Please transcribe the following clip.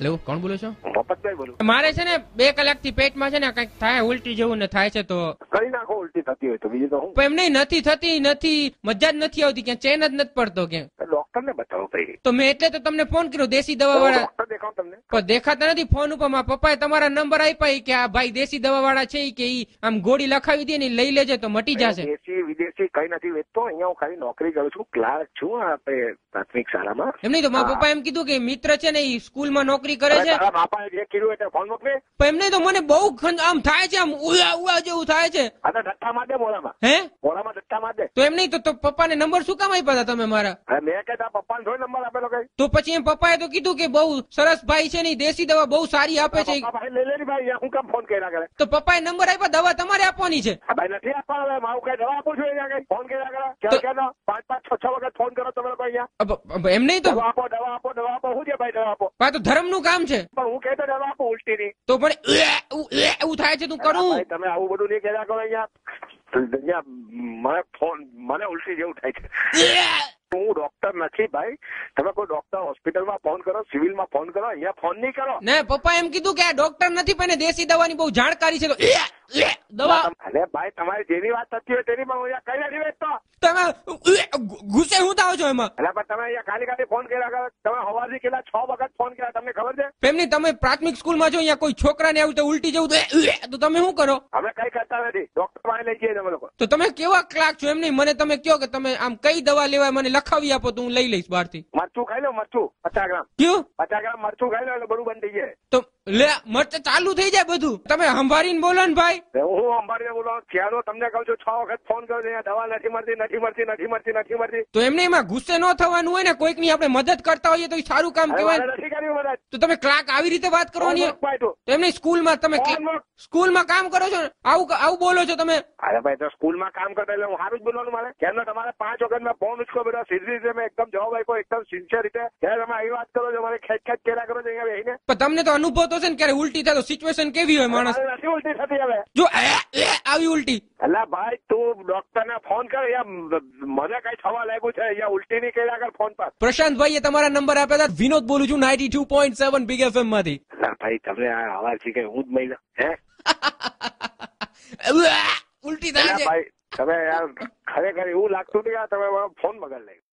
Hello, કોણ બોલો છો? મફતભાઈ બોલું. મારે છે ને 2 કલાકથી પેટમાં છે ને કઈક થાય, ઉલટી જેવું ને થાય છે, તો કરી નાખો ઉલટી થતી હોય તો, બીજું તો હું. પણ એમ નહીં, નથી થતી, નથી મજા જ નથી આવતી, ક્યાં ચેન જ નથી પડતો ક્યાં. ડોક્ટર ને બતાવો ભાઈ. તો મેં એટલે તો તમને ફોન કર્યો, દેશી દવા વાળા. ડોક્ટર દેખાવ તમને. પણ દેખાતા નથી ફોન ઉપર. મારા પપ્પાએ તમારા નંબર આપ્યા કે આ ભાઈ દેશી દવા વાળા છે, કે ઈ આમ ગોળી લખાવી દે ને લઈ લેજે તો મટી જશે. દેશી વિદેશી કઈ નથી વેચતો. અહીંયા હું ખાલી નોકરી કરું છું, ક્લાર્ક છું આપણે પ્રાથમિક શાળામાં. એમ નહીં, તો મારા પપ્પા એમ કીધું કે મિત્ર છે ને ઈ સ્કૂલમાં નોકરી કરે છે. તારા બાપાએ જે કીધું એટલે ફોન મોકલે. પણ એમ નહીં, તો મને બહુ આમ થાય છે, આમ ઉલા ઉલા જેવું થાય છે. આ તો ડટ્ટા માર દે મોડામાં. હે મોડામાં ડટ્ટા માર દે. તો એમ નહીં, તો પપ્પાને નંબર શું કામ આપ્યા હતા તમે મારા? અરે મેં કે તારા પપ્પાને થોડો નંબર આપેલો કઈ. તો પછી એમ પપ્પાએ તો કીધું કે બહુ સરસ ભાઈ છે ને દેશી દવા બહુ સારી આપે છે. ભાઈ લઈ લે ભાઈ, હું કામ ફોન કર્યા કરે. તો પપ્પાએ નંબર આપ્યા, દવા તમારે આપવાની છે. ભાઈ નથી આપવા, મારું કઈ દવા આપું છું અહીંયા કઈ ફોન કર્યા કરે. ક્યાં 5-5-6 વખત ફોન કરો તમે લોકો અહીંયા. એમ નહીં, તો દવા આપો દવા આપો દવા આપો. શું છે ભાઈ દવા આપો? તો ધર્મનું કામ છે. પણ હું કહેતો દવા આપો ઉલટી ની. તો પણ એવું થાય છે, તું કરું. તમે આવું બધું નહીં કર્યા કરો અહીંયા. મને ઉલટી જેવું થાય છે. હું ડોક્ટર નથી ભાઈ. તમે કોઈ ડોક્ટર હોસ્પિટલમાં ફોન કરો, સિવિલમાં ફોન કરો, અહીંયા ફોન નહીં કરો. ને પપ્પા એમ કીધું કે આ ડોક્ટર નથી, પણ દેશી દવાની બહુ જાણકારી છે, તો દવા. અરે ભાઈ તમારી જેની વાત થતી હોય તેની પણ અહીંયા કઈ નથી વેચતો. તમે ગુસ્સે હું થાવ છો એમાં? એટલે પણ તમે અહીંયા ખાલી ફોન કર્યા કરો. તમે સવારથી કેટલા 6 વખત ફોન કર્યા, તમને ખબર છે? એમની તમે પ્રાથમિક સ્કૂલમાં છો, અહીંયા કોઈ છોકરાને આવું તો ઉલટી જવું તો તમે શું કરો? અમે કઈ કરતા નથી, ડોક્ટર પાસે લઈ જઈએ અમે લોકો. તો તમે કેવા ક્લાર્ક છો? એમ નહીં, મને તમે કહો કે તમે આમ કઈ દવા લેવાય મને લખાવી આપો તો હું લઈ લઈશ બહારથી. મરચું ખાઈ લો, મરચું 50 ગ્રામ. કયું? 50 ગ્રામ મરચું ખાઈ લો એટલે બધું બંધ થઈ જાય. તો લે મરચા ચાલુ થઈ જાય બધું. તમે સંભાળીને બોલો ને ભાઈ. હું અંબાડીને બોલો. ક્યાંનો તમને કહું છું 6 વખત ફોન કર્યો, દવા નથી મળતી નથી મળતી નથી મળતી નથી મળતી. તો એમને એમાં ગુસ્સે ન થવાનું હોય ને, કોઈક ની આપણે મદદ કરતા હોઈએ તો એ સારું કામ કહેવાય. નથી કર્યું મદદ. તો તમે ક્લાર્ક આવી રીતે વાત કરવાની? તો એમની સ્કૂલમાં તમે સ્કૂલમાં કામ કરો છો, આવું બોલો છો તમે? અરે ભાઈ તો સ્કૂલમાં કામ કરતા એટલે હું સારું જ બોલવાનું મારે. કેમ તમારે 5 વખત મેં ફોન ઉચકો બેટા, સીધી રીતે મેં એકદમ જવાબ આપ્યો, એકદમ સિન્સિયર રીતે. ત્યારે તમે આવી વાત કરો છો, મારે ખેંચ ખેંચ કર્યા કરો છો અહીંયા બેસીને. પણ તમને તો અનુભવ તો છે ને, ક્યારે ઉલટી થાય તો સિચ્યુએશન કેવી હોય માણસ? નથી ઉલટી થતી હવે. જો આવી ઉલટી. અલા ભાઈ તું ડોક્ટર ને ફોન કર. મને કઈ થવા લાગ્યું છે અહીંયા ઉલટી ની કર્યા કર ફોન પર. પ્રશાંતભાઈએ તમારા નંબર આપ્યા હતા. વિનોદ બોલું છું 92.7 બિગ એફએમ માંથી. ભાઈ તમે આ અવાજ થી કઈ હું જ મહિલા હે? ઉલટી થાય છે ભાઈ. તમે યાર ખરેખર એવું લાગતું હતું કે તમે ફોન બગાડ લાગ્યો.